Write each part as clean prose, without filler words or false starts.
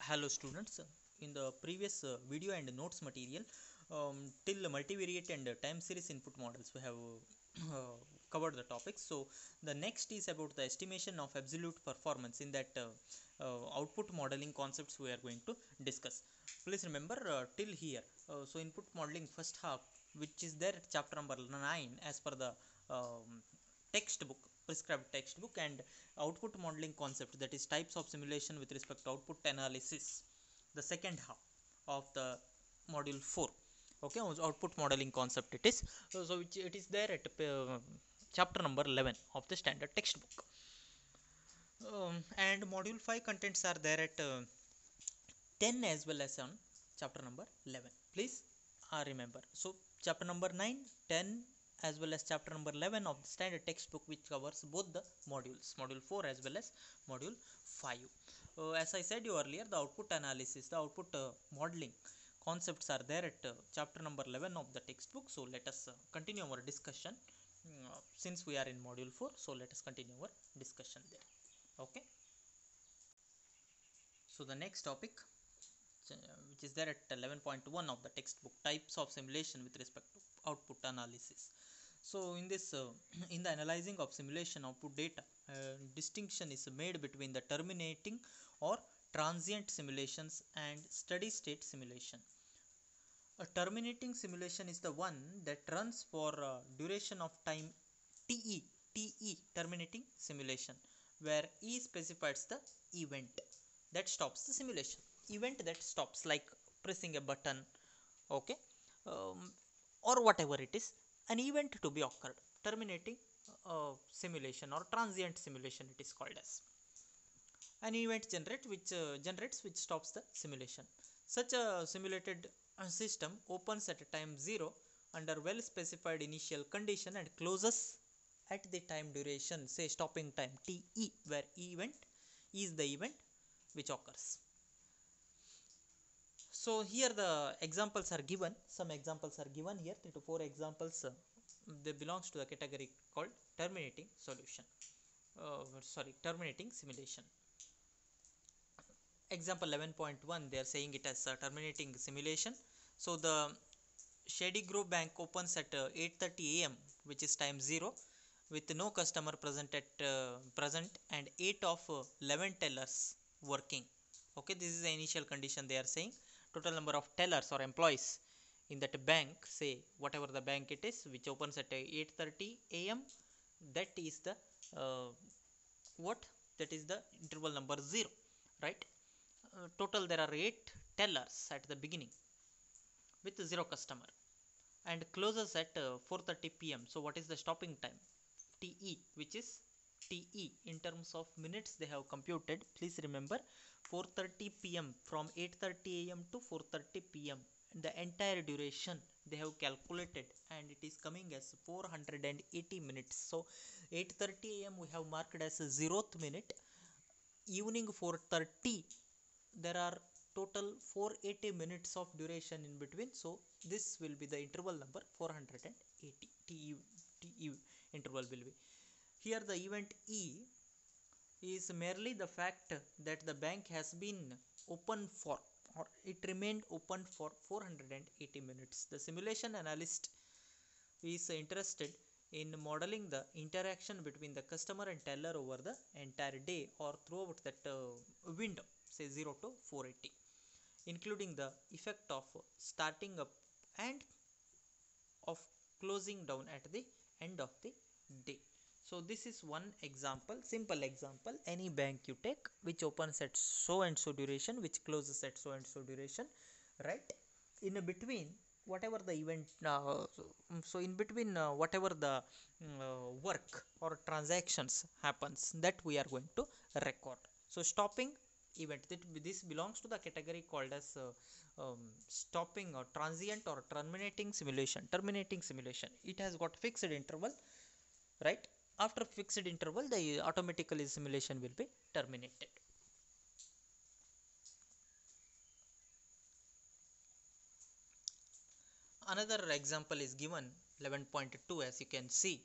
Hello students, in the previous video and notes material till multivariate and time series input models we have covered the topics. So the next is about the estimation of absolute performance. In that output modeling concepts we are going to discuss. Please remember till here, so input modeling first half, which is there at chapter number 9 as per the textbook, prescribed textbook, and output modeling concept, that is types of simulation with respect to output analysis, the second half of the module 4. Okay, output modeling concept it is. So which it is there at chapter number 11 of the standard textbook. And module 5 contents are there at 10 as well as on chapter number 11. Please remember. So chapter number 9, 10 as well as chapter number 11 of the standard textbook, which covers both the modules, module 4 as well as module 5. As I said you earlier, the output analysis, the output modeling concepts are there at chapter number 11 of the textbook. So let us continue our discussion. Since we are in module 4, so let us continue our discussion there. Okay. So the next topic, which is there at 11.1 of the textbook, types of simulation with respect to output analysis. So in this in the analyzing of simulation output data, distinction is made between the terminating or transient simulations and steady state simulation. A terminating simulation is the one that runs for duration of time te terminating simulation, where e specifies the event that stops the simulation, event that stops, like pressing a button. Okay. um, or whatever it is, an event to be occurred. Terminating simulation or transient simulation it is called as. An event generates which stops the simulation. Such a simulated system opens at a time 0 under well specified initial condition and closes at the time duration, say stopping time te, where event is the event which occurs. So here the examples are given. Some examples are given here, 3 to 4 examples. They belongs to the category called terminating solution. Terminating simulation. Example 11.1, they are saying it as a terminating simulation. So the Shady Grove Bank opens at 8:30 a.m., which is time 0, with no customer present and 8 of 11 tellers working. Okay, this is the initial condition they are saying. Total number of tellers or employees in that bank, say whatever the bank it is, which opens at 8:30 a.m., that is the that is the interval number 0, right? Total there are 8 tellers at the beginning with 0 customer, and closes at 4:30 p.m. So what is the stopping time? te, which is te in terms of minutes they have computed. Please remember, 4:30 p.m. from 8:30 a.m. to 4:30 p.m. the entire duration they have calculated, and it is coming as 480 minutes. So 8:30 a.m. we have marked as a 0th minute. Evening 4:30, there are total 480 minutes of duration in between. So this will be the interval number 480. te interval will be here. The event e is merely the fact that the bank has been open for, or it remained open for 480 minutes. The simulation analyst is interested in modeling the interaction between the customer and teller over the entire day or throughout that window, say 0 to 480, including the effect of starting up and of closing down at the end of the day. So this is one example, simple example. Any bank you take which opens at so and so duration, which closes at so and so duration, right? In between whatever the event, so in between whatever the work or transactions happens, that we are going to record. So stopping event, this belongs to the category called as stopping or transient or terminating simulation. Terminating simulation, it has got fixed interval, right? After fixed interval, the automatically simulation will be terminated. Another example is given, 11.2, as you can see.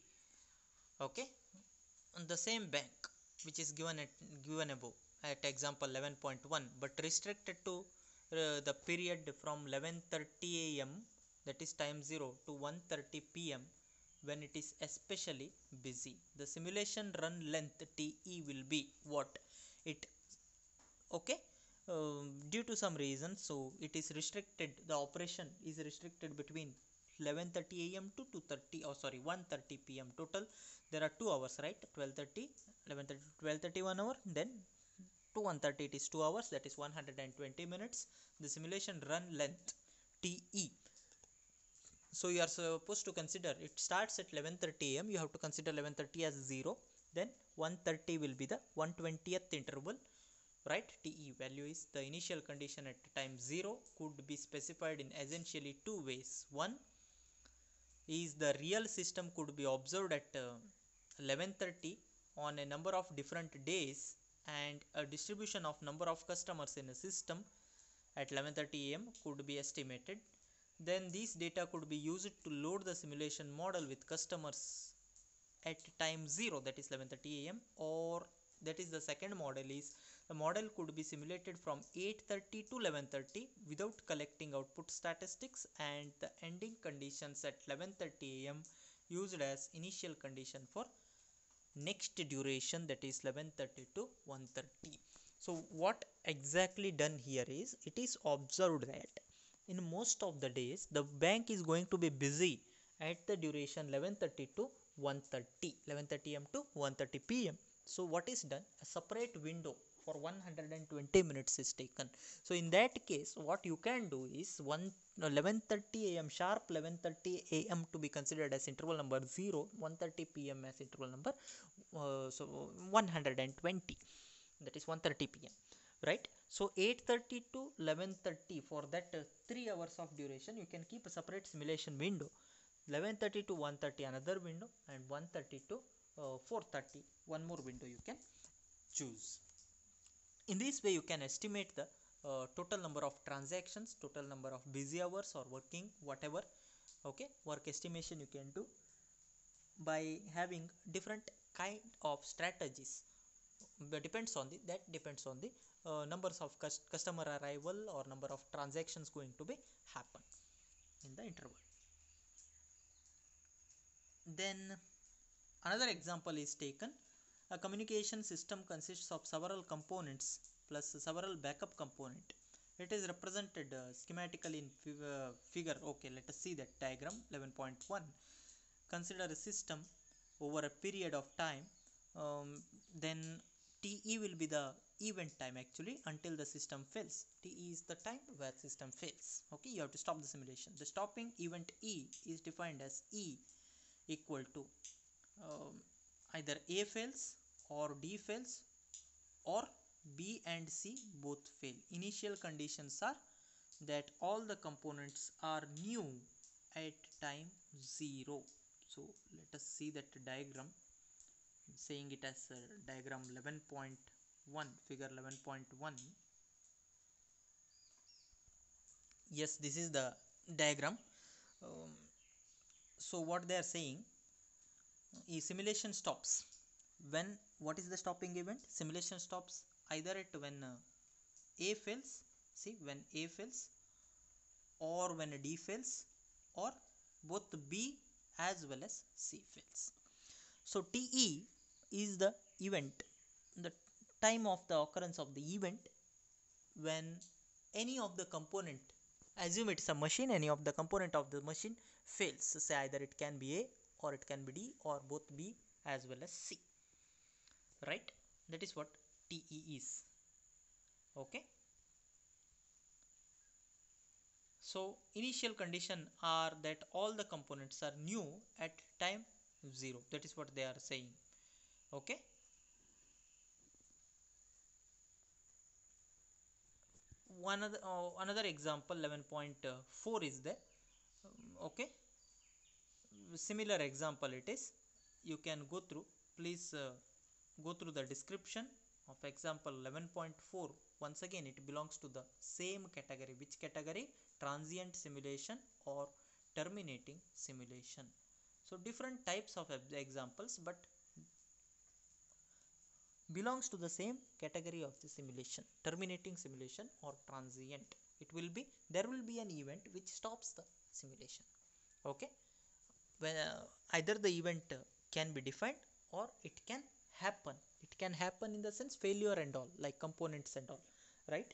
Okay, on the same bank which is given above at example 11.1, but restricted to the period from 11:30 a.m., that is time 0, to 1:30 p.m. when it is especially busy. The simulation run length TE will be what? It okay, due to some reason, so it is restricted, the operation is restricted between 11:30 a.m. to 2:30, oh sorry, 1:30 p.m. total. There are 2 hours, right? 12:30, 11:30 to 12:30, 1 hour, then to 1:30 it is 2 hours, that is 120 minutes. The simulation run length TE. So you are supposed to consider it starts at 11:30 am, you have to consider 11:30 as 0, then 1:30 will be the 120th interval, right? TE value is the initial condition at time 0 could be specified in essentially 2 ways. One is the real system could be observed at 11:30 on a number of different days, and a distribution of number of customers in a system at 11:30 am could be estimated. Then these data could be used to load the simulation model with customers at time 0, that is 11:30 am, or that is the second model is the model could be simulated from 8:30 to 11:30 without collecting output statistics, and the ending conditions at 11:30 am used as initial condition for next duration, that is 11:30 to 1:30. So what exactly done here is, it is observed that in most of the days the bank is going to be busy at the duration 11:30 to 1:30, 11:30 am to 1:30 pm. So what is done, a separate window for 120 minutes is taken. So in that case what you can do is 11:30 am sharp, 11:30 am to be considered as interval number 0, 1:30 pm as interval number so 120, that is 1:30 pm, right? So 8:30 to 11:30, for that 3 hours of duration you can keep a separate simulation window. 11:30 to 1:30 another window, and 1:30 to 4:30 one more window you can choose. In this way you can estimate the total number of transactions, total number of busy hours or working, whatever, okay, work estimation you can do by having different kind of strategies. But depends on the numbers of customer arrival or number of transactions going to be happen in the interval. Then another example is taken. A communication system consists of several components plus several backup component. It is represented schematically in figure. Okay, let us see that diagram 11.1. Consider a system over a period of time, then TE will be the event time actually until the system fails. TE is the time where system fails. Okay, you have to stop the simulation. The stopping event E is defined as E equal to either A fails or D fails or B and C both fail. Initial conditions are that all the components are new at time 0. So let us see that diagram. I'm saying it as diagram 11.1, figure 11.1. Yes, this is the diagram. So what they are saying is simulation stops when, what is the stopping event? Simulation stops either at when A fails, see, when A fails, or when D fails, or both B as well as C fails. So TE is the event, the time of the occurrence of the event when any of the component, assume it's a machine, any of the component of the machine fails. So say either it can be A or it can be D or both B as well as C, right? That is what TE is. Okay, so initial condition are that all the components are new at time 0, that is what they are saying. Okay, another example 11.4 is there. Okay, similar example it is, you can go through, please go through the description of example 11.4. once again it belongs to the same category. Which category? Transient simulation or terminating simulation. So different types of examples, but belongs to the same category of the simulation, terminating simulation or transient. It will be, there will be an event which stops the simulation. Okay, when either the event can be defined or it can happen. It can happen in the sense failure and all, like components and all, right?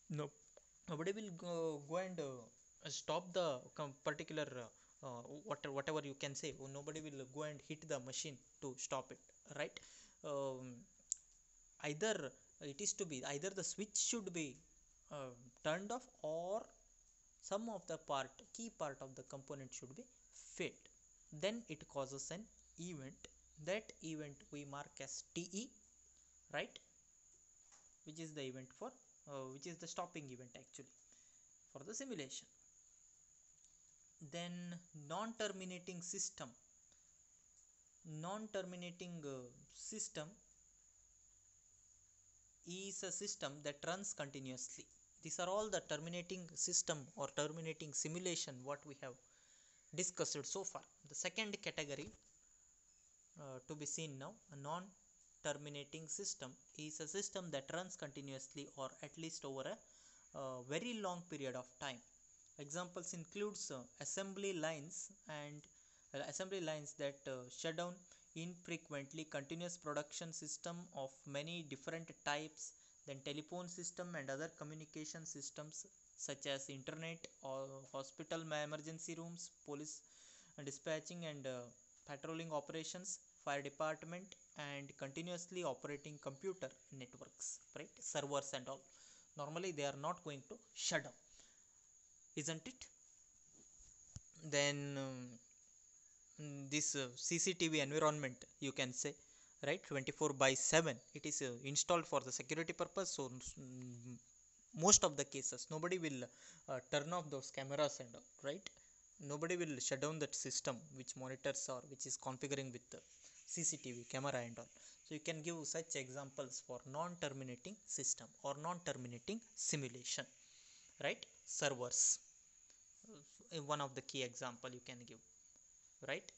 No, nobody will go and stop the particular whatever you can say. Nobody will go and hit the machine to stop it, right? um, Either it is to be, either the switch should be turned off, or some of the key part of the component should be failed. Then it causes an event. That event we mark as TE, right? Which is the event for which is the stopping event actually for the simulation. Then non-terminating system. Non-terminating system is a system that runs continuously. These are all the terminating system or terminating simulation what we have discussed so far. The second category to be seen now, a non-terminating system is a system that runs continuously or at least over a very long period of time. Examples includes assembly lines and assembly lines that shut down infrequently, continuous production system of many different types, then telephone system and other communication systems such as internet or hospital emergency rooms, police dispatching and patrolling operations, fire department, and continuously operating computer networks, right? Servers and all. Normally they are not going to shut down, isn't it? Then this CCTV environment, you can say, right? 24/7 it is installed for the security purpose. So most of the cases nobody will turn off those cameras and all, right? Nobody will shut down that system which monitors or which is configuring with the CCTV camera and all. So you can give such examples for non-terminating system or non-terminating simulation, right? Servers, one of the key example you can give, right?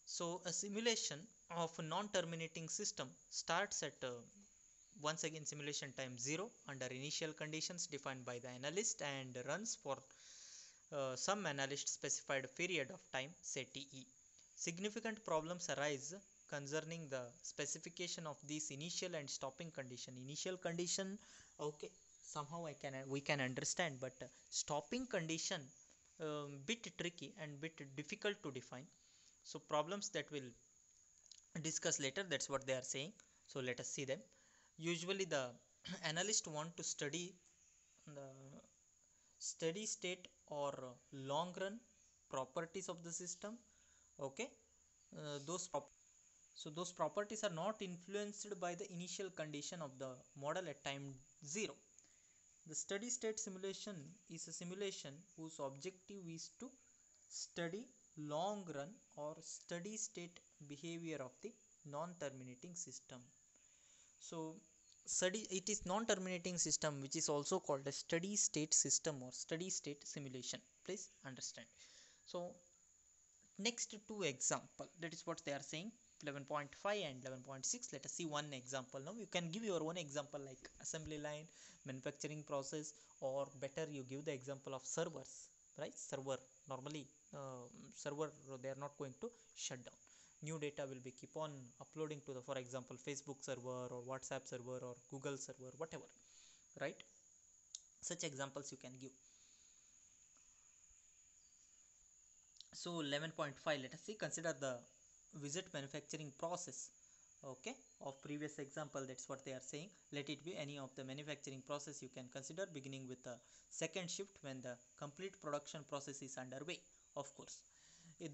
So a simulation of a non-terminating system starts at once again simulation time 0 under initial conditions defined by the analyst and runs for some analyst specified period of time, say TE. Significant problems arise concerning the specification of these initial and stopping condition. Initial condition, okay, somehow we can understand, but stopping condition bit tricky and bit difficult to define. So problems that will discuss later, that's what they are saying. So let us see them. Usually the analyst want to study the steady state or long run properties of the system. Okay, those so those properties are not influenced by the initial condition of the model at time 0. The steady state simulation is a simulation whose objective is to study long run or steady state behavior of the non-terminating system. So study, it is non-terminating system which is also called a steady state system or steady state simulation. Please understand. So next two example, that is what they are saying, 11.5 and 11.6. Let us see one example now. You can give your own example like assembly line, manufacturing process, or better you give the example of servers, right? Server, normally server, they are not going to shut down. New data will be keep on uploading to the, for example, Facebook server or WhatsApp server or Google server, whatever, right? Such examples you can give. So 11.5, let us see, consider the visit manufacturing process, okay, of previous example. That's what they are saying. Let it be any of the manufacturing process you can consider, beginning with the second shift when the complete production process is underway. Of course,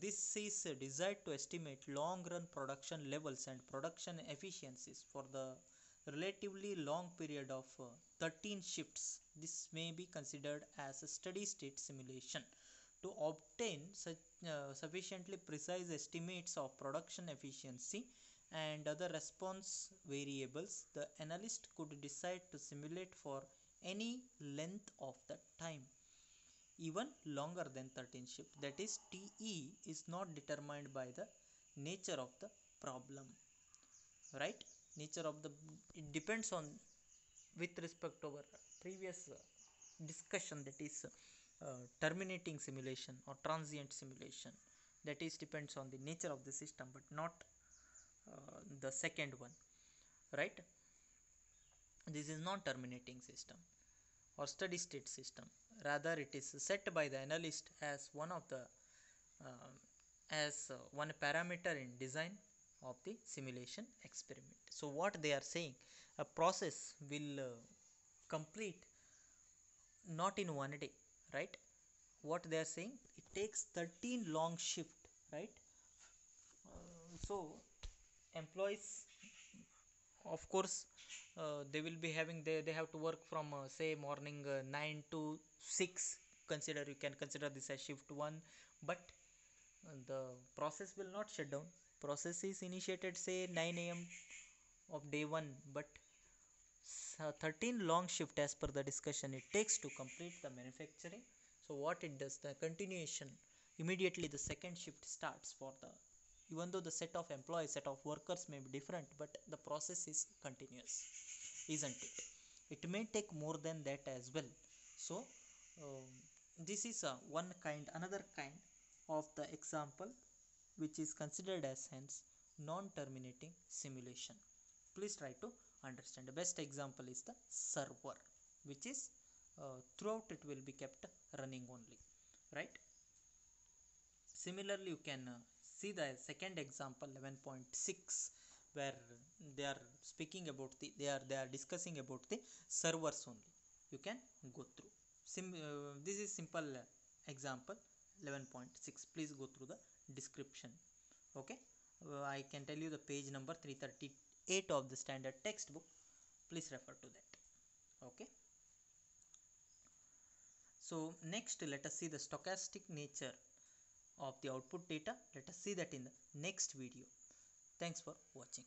this is desired to estimate long run production levels and production efficiencies for the relatively long period of 13 shifts. This may be considered as a steady state simulation. To obtain such sufficiently precise estimates of production efficiency and other response variables, the analyst could decide to simulate for any length of the time, even longer than 13 shifts. That is, TE is not determined by the nature of the problem. right? Nature of the, it depends on, with respect to our previous discussion, that is terminating simulation or transient simulation, that is depends on the nature of the system, but not the second one, right? This is non terminating system or steady state system, rather it is set by the analyst as one of the uh, one parameter in design of the simulation experiment. So what they are saying, a process will complete not in one day, right? What they are saying, it takes 13 long shift, right? So employees, of course, they will be having, they have to work from say morning 9 to 6, consider, you can consider this as shift 1, but the process will not shut down. Process is initiated say 9 a.m. of day 1, but 13 long shift as per the discussion it takes to complete the manufacturing. So what it does, the continuation, immediately the second shift starts for the, even though the set of employees, set of workers may be different, but the process is continuous, isn't it? It may take more than that as well. So um, this is one kind, another kind of the example which is considered as hence non-terminating simulation. Please try to understand. The best example is the server, which is throughout it will be kept running only, right? Similarly, you can see the second example 11.6, where they are speaking about the, they are discussing about the servers only. You can go through. This is simple example 11.6. Please go through the description. Okay, I can tell you the page number 338 of the standard textbook. Please refer to that. Okay. So next, let us see the stochastic nature of the output data. Let us see that in the next video. Thanks for watching.